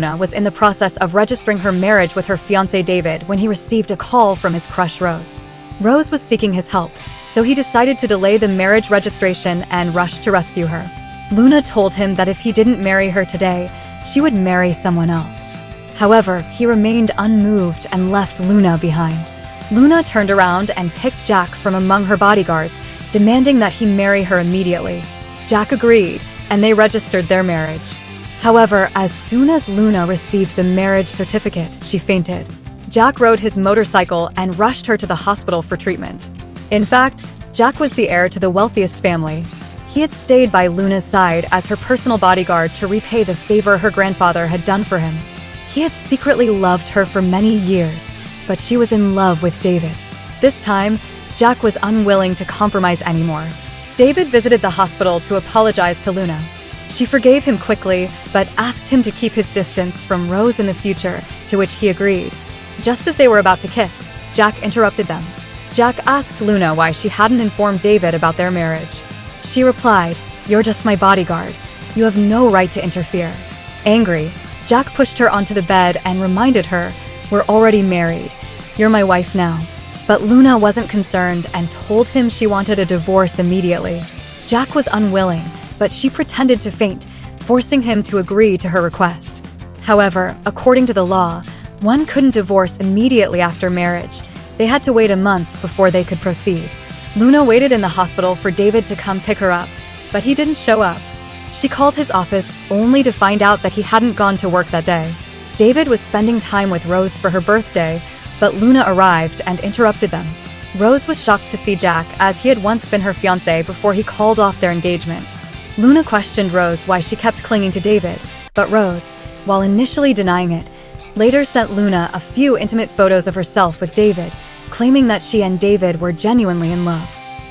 Luna was in the process of registering her marriage with her fiancé David when he received a call from his crush Rose. Rose was seeking his help, so he decided to delay the marriage registration and rushed to rescue her. Luna told him that if he didn't marry her today, she would marry someone else. However, he remained unmoved and left Luna behind. Luna turned around and picked Jack from among her bodyguards, demanding that he marry her immediately. Jack agreed, and they registered their marriage. However, as soon as Luna received the marriage certificate, she fainted. Jack rode his motorcycle and rushed her to the hospital for treatment. In fact, Jack was the heir to the wealthiest family. He had stayed by Luna's side as her personal bodyguard to repay the favor her grandfather had done for him. He had secretly loved her for many years, but she was in love with David. This time, Jack was unwilling to compromise anymore. David visited the hospital to apologize to Luna. She forgave him quickly, but asked him to keep his distance from Rose in the future, to which he agreed. Just as they were about to kiss, Jack interrupted them. Jack asked Luna why she hadn't informed David about their marriage. She replied, "You're just my bodyguard. You have no right to interfere." Angry, Jack pushed her onto the bed and reminded her, "We're already married. You're my wife now." But Luna wasn't concerned and told him she wanted a divorce immediately. Jack was unwilling, but she pretended to faint, forcing him to agree to her request. However, according to the law, one couldn't divorce immediately after marriage. They had to wait a month before they could proceed. Luna waited in the hospital for David to come pick her up, but he didn't show up. She called his office only to find out that he hadn't gone to work that day. David was spending time with Rose for her birthday, but Luna arrived and interrupted them. Rose was shocked to see Jack, as he had once been her fiancé before he called off their engagement. Luna questioned Rose why she kept clinging to David, but Rose, while initially denying it, later sent Luna a few intimate photos of herself with David, claiming that she and David were genuinely in love.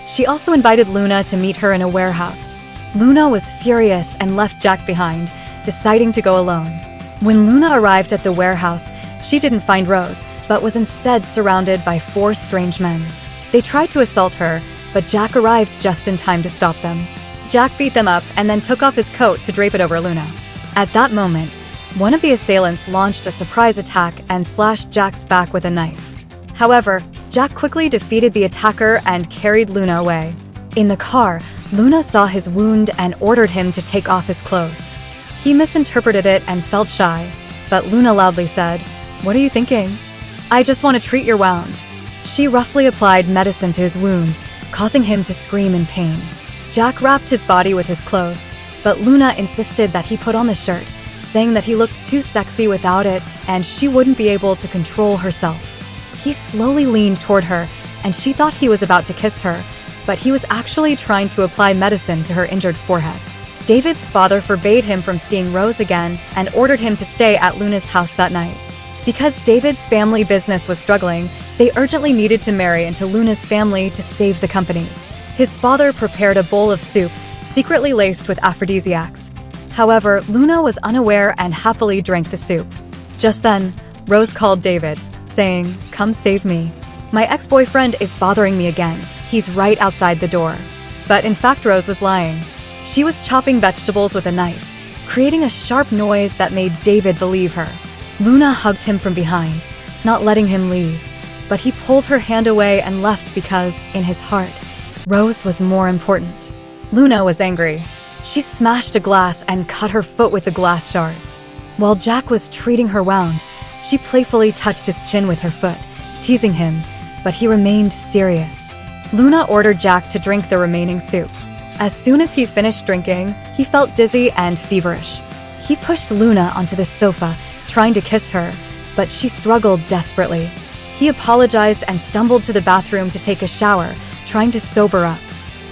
She also invited Luna to meet her in a warehouse. Luna was furious and left Jack behind, deciding to go alone. When Luna arrived at the warehouse, she didn't find Rose, but was instead surrounded by 4 strange men. They tried to assault her, but Jack arrived just in time to stop them. Jack beat them up and then took off his coat to drape it over Luna. At that moment, one of the assailants launched a surprise attack and slashed Jack's back with a knife. However, Jack quickly defeated the attacker and carried Luna away. In the car, Luna saw his wound and ordered him to take off his clothes. He misinterpreted it and felt shy, but Luna loudly said, "What are you thinking?" "I just want to treat your wound." She roughly applied medicine to his wound, causing him to scream in pain. Jack wrapped his body with his clothes, but Luna insisted that he put on the shirt, saying that he looked too sexy without it and she wouldn't be able to control herself. He slowly leaned toward her, and she thought he was about to kiss her, but he was actually trying to apply medicine to her injured forehead. David's father forbade him from seeing Rose again and ordered him to stay at Luna's house that night. Because David's family business was struggling, they urgently needed to marry into Luna's family to save the company. His father prepared a bowl of soup, secretly laced with aphrodisiacs. However, Luna was unaware and happily drank the soup. Just then, Rose called David, saying, "Come save me. My ex-boyfriend is bothering me again. He's right outside the door." But in fact, Rose was lying. She was chopping vegetables with a knife, creating a sharp noise that made David believe her. Luna hugged him from behind, not letting him leave, but he pulled her hand away and left because, in his heart, Rose was more important. Luna was angry. She smashed a glass and cut her foot with the glass shards. While Jack was treating her wound, she playfully touched his chin with her foot, teasing him, but he remained serious. Luna ordered Jack to drink the remaining soup. As soon as he finished drinking, he felt dizzy and feverish. He pushed Luna onto the sofa, trying to kiss her, but she struggled desperately. He apologized and stumbled to the bathroom to take a shower, trying to sober up.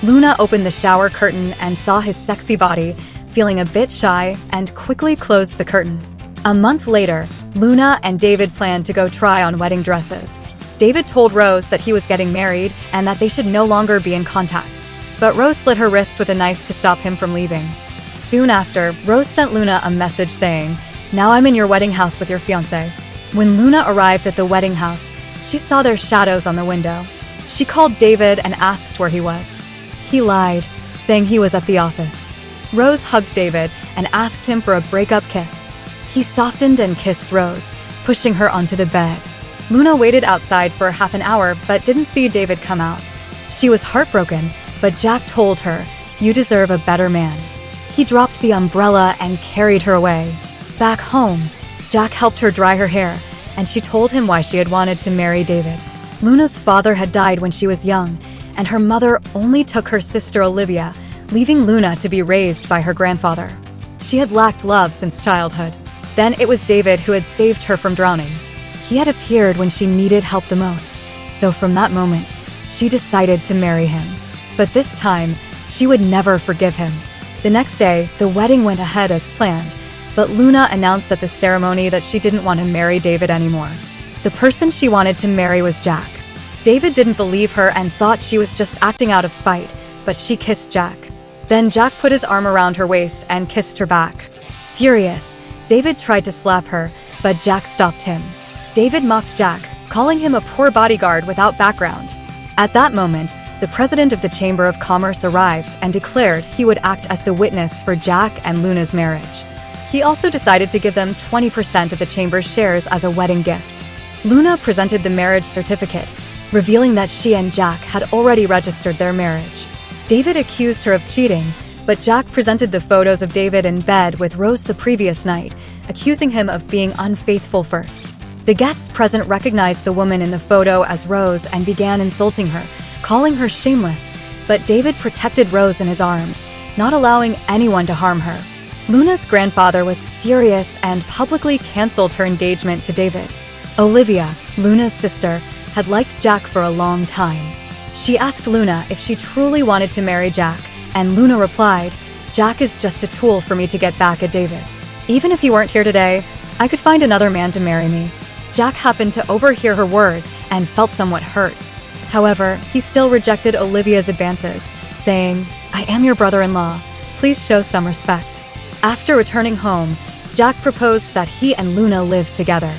Luna opened the shower curtain and saw his sexy body, feeling a bit shy, and quickly closed the curtain. A month later, Luna and David planned to go try on wedding dresses. David told Rose that he was getting married and that they should no longer be in contact. But Rose slit her wrist with a knife to stop him from leaving. Soon after, Rose sent Luna a message saying, "Now I'm in your wedding house with your fiancé." When Luna arrived at the wedding house, she saw their shadows on the window. She called David and asked where he was. He lied, saying he was at the office. Rose hugged David and asked him for a breakup kiss. He softened and kissed Rose, pushing her onto the bed. Luna waited outside for half an hour but didn't see David come out. She was heartbroken, but Jack told her, "You deserve a better man." He dropped the umbrella and carried her away. Back home, Jack helped her dry her hair, and she told him why she had wanted to marry David. Luna's father had died when she was young, and her mother only took her sister Olivia, leaving Luna to be raised by her grandfather. She had lacked love since childhood. Then it was David who had saved her from drowning. He had appeared when she needed help the most, so from that moment, she decided to marry him. But this time, she would never forgive him. The next day, the wedding went ahead as planned, but Luna announced at the ceremony that she didn't want to marry David anymore. The person she wanted to marry was Jack. David didn't believe her and thought she was just acting out of spite, but she kissed Jack. Then Jack put his arm around her waist and kissed her back. Furious, David tried to slap her, but Jack stopped him. David mocked Jack, calling him a poor bodyguard without background. At that moment, the president of the Chamber of Commerce arrived and declared he would act as the witness for Jack and Luna's marriage. He also decided to give them 20% of the chamber's shares as a wedding gift. Luna presented the marriage certificate, revealing that she and Jack had already registered their marriage. David accused her of cheating, but Jack presented the photos of David in bed with Rose the previous night, accusing him of being unfaithful first. The guests present recognized the woman in the photo as Rose and began insulting her, calling her shameless, but David protected Rose in his arms, not allowing anyone to harm her. Luna's grandfather was furious and publicly canceled her engagement to David. Olivia, Luna's sister, had liked Jack for a long time. She asked Luna if she truly wanted to marry Jack, and Luna replied, "Jack is just a tool for me to get back at David. Even if he weren't here today, I could find another man to marry me." Jack happened to overhear her words and felt somewhat hurt. However, he still rejected Olivia's advances, saying, "I am your brother-in-law. Please show some respect." After returning home, Jack proposed that he and Luna live together.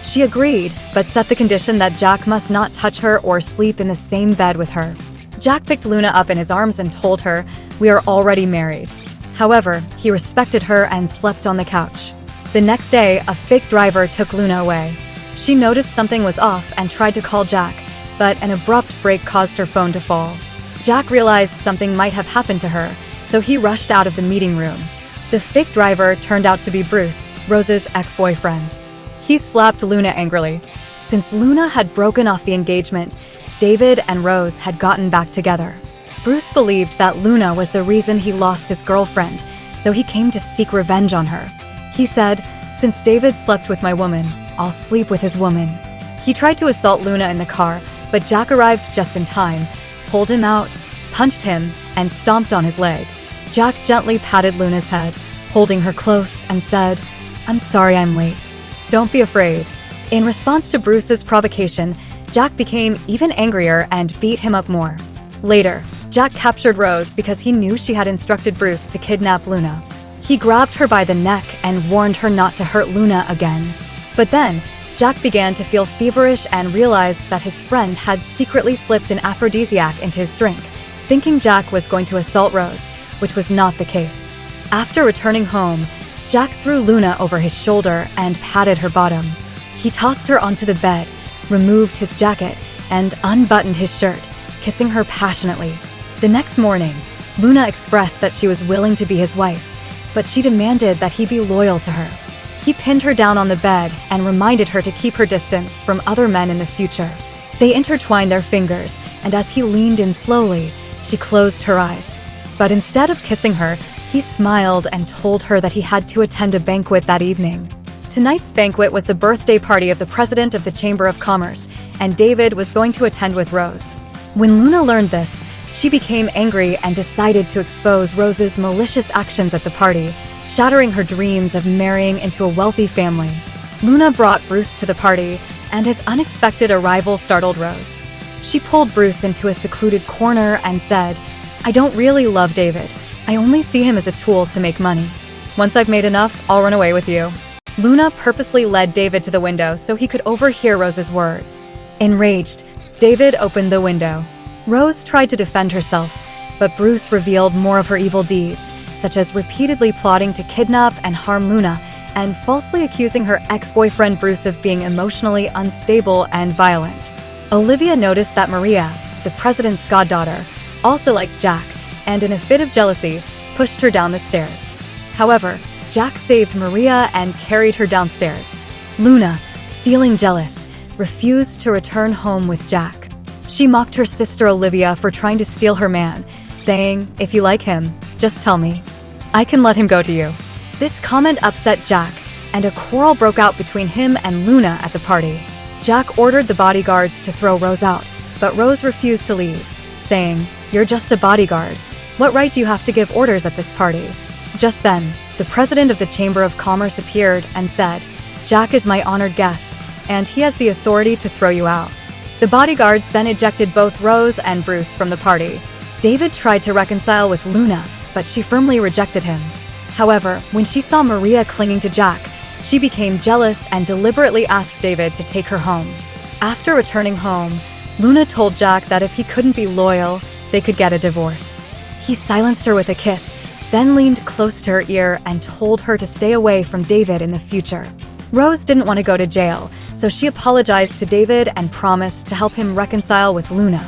She agreed, but set the condition that Jack must not touch her or sleep in the same bed with her. Jack picked Luna up in his arms and told her, "We are already married." However, he respected her and slept on the couch. The next day, a fake driver took Luna away. She noticed something was off and tried to call Jack, but an abrupt break caused her phone to fall. Jack realized something might have happened to her, so he rushed out of the meeting room. The fake driver turned out to be Bruce, Rose's ex-boyfriend. He slapped Luna angrily. Since Luna had broken off the engagement, David and Rose had gotten back together. Bruce believed that Luna was the reason he lost his girlfriend, so he came to seek revenge on her. He said, "Since David slept with my woman, I'll sleep with his woman." He tried to assault Luna in the car, but Jack arrived just in time, pulled him out, punched him, and stomped on his leg. Jack gently patted Luna's head, holding her close, and said, "I'm sorry I'm late. Don't be afraid." In response to Bruce's provocation, Jack became even angrier and beat him up more. Later, Jack captured Rose because he knew she had instructed Bruce to kidnap Luna. He grabbed her by the neck and warned her not to hurt Luna again. But then, Jack began to feel feverish and realized that his friend had secretly slipped an aphrodisiac into his drink, thinking Jack was going to assault Rose, which was not the case. After returning home, Jack threw Luna over his shoulder and patted her bottom. He tossed her onto the bed, removed his jacket, and unbuttoned his shirt, kissing her passionately. The next morning, Luna expressed that she was willing to be his wife, but she demanded that he be loyal to her. He pinned her down on the bed and reminded her to keep her distance from other men in the future. They intertwined their fingers, and as he leaned in slowly, she closed her eyes. But instead of kissing her, he smiled and told her that he had to attend a banquet that evening. Tonight's banquet was the birthday party of the president of the Chamber of Commerce, and David was going to attend with Rose. When Luna learned this, she became angry and decided to expose Rose's malicious actions at the party, shattering her dreams of marrying into a wealthy family. Luna brought Bruce to the party, and his unexpected arrival startled Rose. She pulled Bruce into a secluded corner and said, "I don't really love David. I only see him as a tool to make money. Once I've made enough, I'll run away with you." Luna purposely led David to the window so he could overhear Rose's words. Enraged, David opened the window. Rose tried to defend herself, but Bruce revealed more of her evil deeds, such as repeatedly plotting to kidnap and harm Luna and falsely accusing her ex-boyfriend Bruce of being emotionally unstable and violent. Olivia noticed that Maria, the president's goddaughter, also liked Jack, and in a fit of jealousy, pushed her down the stairs. However, Jack saved Maria and carried her downstairs. Luna, feeling jealous, refused to return home with Jack. She mocked her sister Olivia for trying to steal her man, saying, "If you like him, just tell me. I can let him go to you." This comment upset Jack, and a quarrel broke out between him and Luna at the party. Jack ordered the bodyguards to throw Rose out, but Rose refused to leave, saying, "You're just a bodyguard. What right do you have to give orders at this party?" Just then, the president of the Chamber of Commerce appeared and said, "Jack is my honored guest, and he has the authority to throw you out." The bodyguards then ejected both Rose and Bruce from the party. David tried to reconcile with Luna, but she firmly rejected him. However, when she saw Maria clinging to Jack, she became jealous and deliberately asked David to take her home. After returning home, Luna told Jack that if he couldn't be loyal, they could get a divorce. He silenced her with a kiss, then leaned close to her ear and told her to stay away from David in the future. Rose didn't want to go to jail, so she apologized to David and promised to help him reconcile with Luna.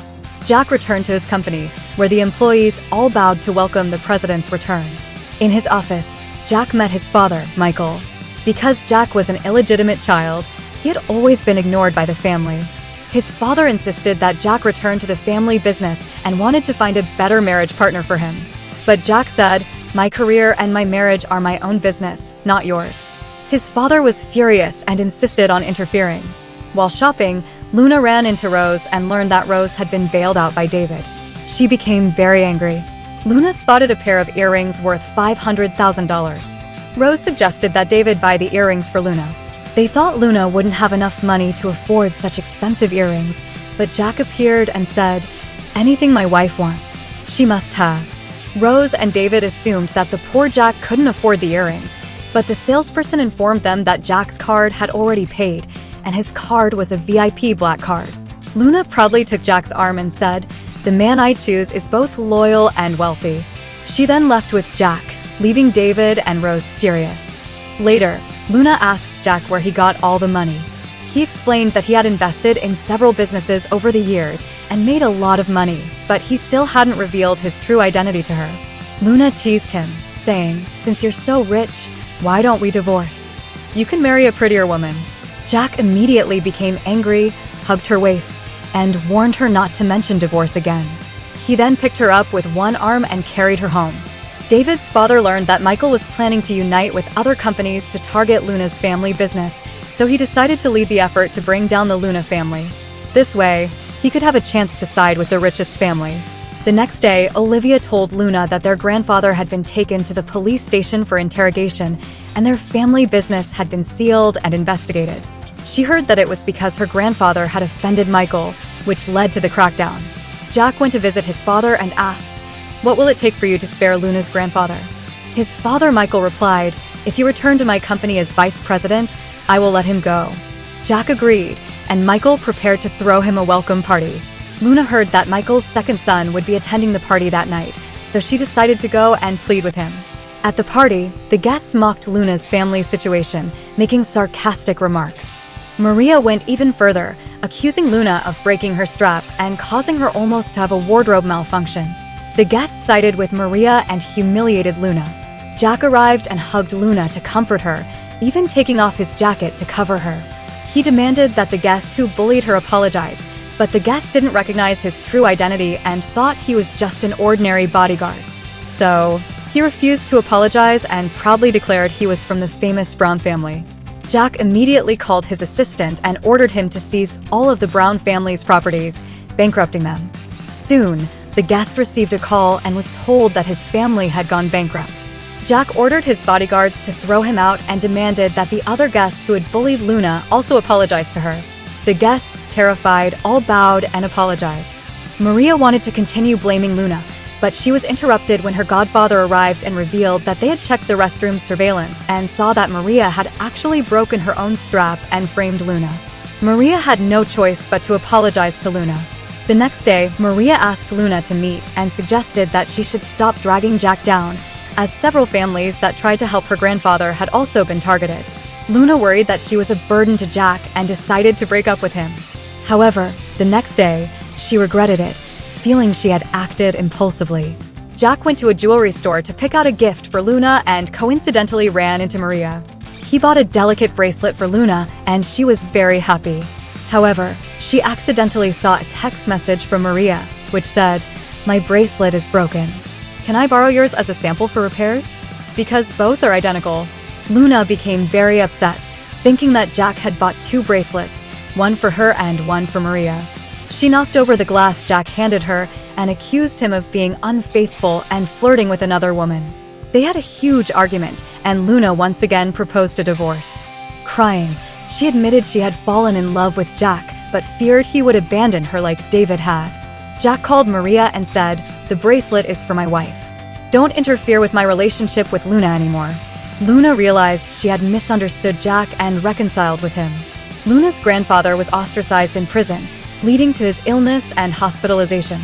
Jack returned to his company, where the employees all bowed to welcome the president's return. In his office, Jack met his father, Michael. Because Jack was an illegitimate child, he had always been ignored by the family. His father insisted that Jack return to the family business and wanted to find a better marriage partner for him. But Jack said, "My career and my marriage are my own business, not yours." His father was furious and insisted on interfering. While shopping, Luna ran into Rose and learned that Rose had been bailed out by David. She became very angry. Luna spotted a pair of earrings worth $500,000. Rose suggested that David buy the earrings for Luna. They thought Luna wouldn't have enough money to afford such expensive earrings, but Jack appeared and said, "Anything my wife wants, she must have." Rose and David assumed that the poor Jack couldn't afford the earrings, but the salesperson informed them that Jack's card had already paid, and his card was a VIP black card. Luna proudly took Jack's arm and said, "The man I choose is both loyal and wealthy." She then left with Jack, leaving David and Rose furious. Later, Luna asked Jack where he got all the money. He explained that he had invested in several businesses over the years and made a lot of money, but he still hadn't revealed his true identity to her. Luna teased him, saying, "Since you're so rich, why don't we divorce? You can marry a prettier woman." Jack immediately became angry, hugged her waist, and warned her not to mention divorce again. He then picked her up with one arm and carried her home. David's father learned that Michael was planning to unite with other companies to target Luna's family business, so he decided to lead the effort to bring down the Luna family. This way, he could have a chance to side with the richest family. The next day, Olivia told Luna that their grandfather had been taken to the police station for interrogation, and their family business had been sealed and investigated. She heard that it was because her grandfather had offended Michael, which led to the crackdown. Jack went to visit his father and asked, "What will it take for you to spare Luna's grandfather?" His father, Michael, replied, "If you return to my company as vice president, I will let him go." Jack agreed, and Michael prepared to throw him a welcome party. Luna heard that Michael's second son would be attending the party that night, so she decided to go and plead with him. At the party, the guests mocked Luna's family situation, making sarcastic remarks. Maria went even further, accusing Luna of breaking her strap and causing her almost to have a wardrobe malfunction. The guests sided with Maria and humiliated Luna. Jack arrived and hugged Luna to comfort her, even taking off his jacket to cover her. He demanded that the guest who bullied her apologize, but the guest didn't recognize his true identity and thought he was just an ordinary bodyguard. So, he refused to apologize and proudly declared he was from the famous Brown family. Jack immediately called his assistant and ordered him to seize all of the Brown family's properties, bankrupting them. Soon, the guest received a call and was told that his family had gone bankrupt. Jack ordered his bodyguards to throw him out and demanded that the other guests who had bullied Luna also apologize to her. The guests, terrified, all bowed and apologized. Maria wanted to continue blaming Luna, but she was interrupted when her godfather arrived and revealed that they had checked the restroom surveillance and saw that Maria had actually broken her own strap and framed Luna. Maria had no choice but to apologize to Luna. The next day, Maria asked Luna to meet and suggested that she should stop dragging Jack down, as several families that tried to help her grandfather had also been targeted. Luna worried that she was a burden to Jack and decided to break up with him. However, the next day, she regretted it, feeling she had acted impulsively. Jack went to a jewelry store to pick out a gift for Luna and coincidentally ran into Maria. He bought a delicate bracelet for Luna, and she was very happy. However, she accidentally saw a text message from Maria, which said, "My bracelet is broken. Can I borrow yours as a sample for repairs?" Because both are identical. Luna became very upset, thinking that Jack had bought two bracelets, one for her and one for Maria. She knocked over the glass Jack handed her and accused him of being unfaithful and flirting with another woman. They had a huge argument, and Luna once again proposed a divorce. Crying, she admitted she had fallen in love with Jack, but feared he would abandon her like David had. Jack called Maria and said, "The bracelet is for my wife. Don't interfere with my relationship with Luna anymore." Luna realized she had misunderstood Jack and reconciled with him. Luna's grandfather was ostracized in prison, leading to his illness and hospitalization.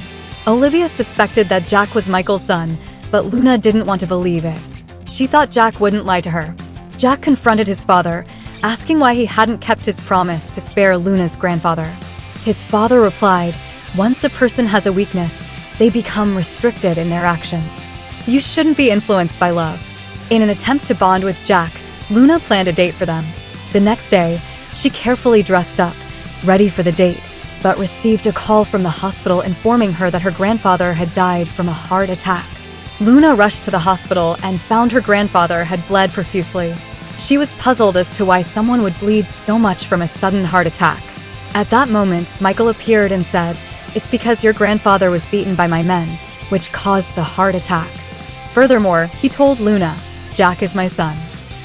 Olivia suspected that Jack was Michael's son, but Luna didn't want to believe it. She thought Jack wouldn't lie to her. Jack confronted his father, asking why he hadn't kept his promise to spare Luna's grandfather. His father replied, "Once a person has a weakness, they become restricted in their actions. You shouldn't be influenced by love." In an attempt to bond with Jack, Luna planned a date for them. The next day, she carefully dressed up, ready for the date, but received a call from the hospital informing her that her grandfather had died from a heart attack. Luna rushed to the hospital and found her grandfather had bled profusely. She was puzzled as to why someone would bleed so much from a sudden heart attack. At that moment, Michael appeared and said, "It's because your grandfather was beaten by my men, which caused the heart attack." Furthermore, he told Luna, "Jack is my son.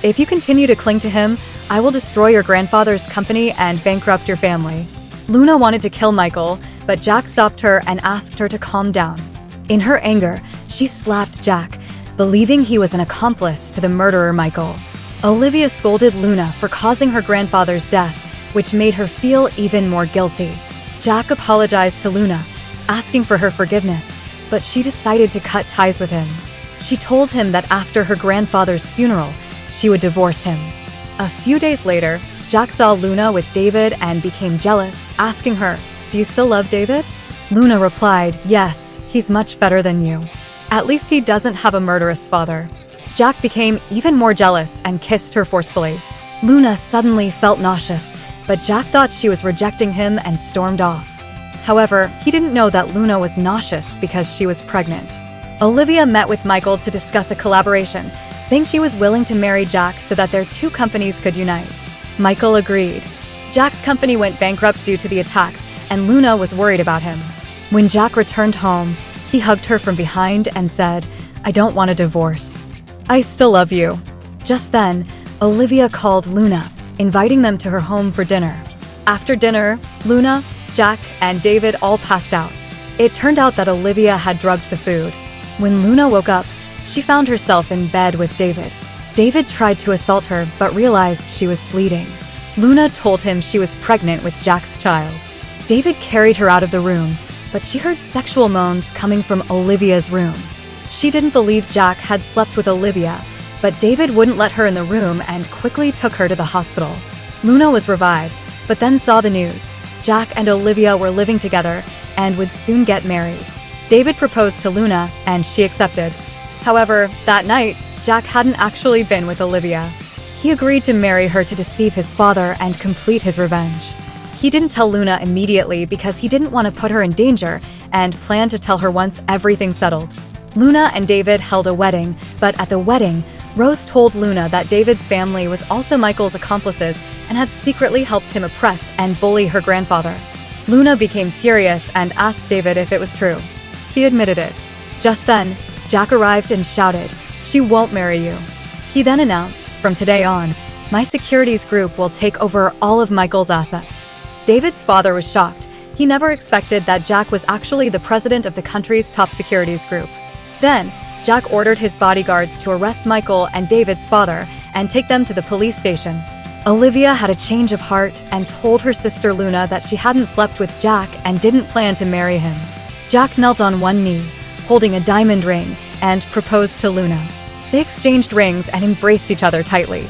If you continue to cling to him, I will destroy your grandfather's company and bankrupt your family." Luna wanted to kill Michael, but Jack stopped her and asked her to calm down. In her anger, she slapped Jack, believing he was an accomplice to the murderer Michael. Olivia scolded Luna for causing her grandfather's death, which made her feel even more guilty. Jack apologized to Luna, asking for her forgiveness, but she decided to cut ties with him. She told him that after her grandfather's funeral, she would divorce him. A few days later, Jack saw Luna with David and became jealous, asking her, "Do you still love David?" Luna replied, "Yes, he's much better than you. At least he doesn't have a murderous father." Jack became even more jealous and kissed her forcefully. Luna suddenly felt nauseous, but Jack thought she was rejecting him and stormed off. However, he didn't know that Luna was nauseous because she was pregnant. Olivia met with Michael to discuss a collaboration, saying she was willing to marry Jack so that their two companies could unite. Michael agreed. Jack's company went bankrupt due to the attacks, and Luna was worried about him. When Jack returned home, he hugged her from behind and said, "I don't want a divorce. I still love you." Just then, Olivia called Luna, inviting them to her home for dinner. After dinner, Luna, Jack, and David all passed out. It turned out that Olivia had drugged the food. When Luna woke up, she found herself in bed with David. David tried to assault her, but realized she was bleeding. Luna told him she was pregnant with Jack's child. David carried her out of the room, but she heard sexual moans coming from Olivia's room. She didn't believe Jack had slept with Olivia, but David wouldn't let her in the room and quickly took her to the hospital. Luna was revived, but then saw the news. Jack and Olivia were living together and would soon get married. David proposed to Luna, and she accepted. However, that night, Jack hadn't actually been with Olivia. He agreed to marry her to deceive his father and complete his revenge. He didn't tell Luna immediately because he didn't want to put her in danger and planned to tell her once everything settled. Luna and David held a wedding, but at the wedding, Rose told Luna that David's family was also Michael's accomplices and had secretly helped him oppress and bully her grandfather. Luna became furious and asked David if it was true. He admitted it. Just then, Jack arrived and shouted, "She won't marry you." He then announced, "From today on, my securities group will take over all of Michael's assets." David's father was shocked. He never expected that Jack was actually the president of the country's top securities group. Then, Jack ordered his bodyguards to arrest Michael and David's father and take them to the police station. Olivia had a change of heart and told her sister Luna that she hadn't slept with Jack and didn't plan to marry him. Jack knelt on one knee, holding a diamond ring, and proposed to Luna. They exchanged rings and embraced each other tightly.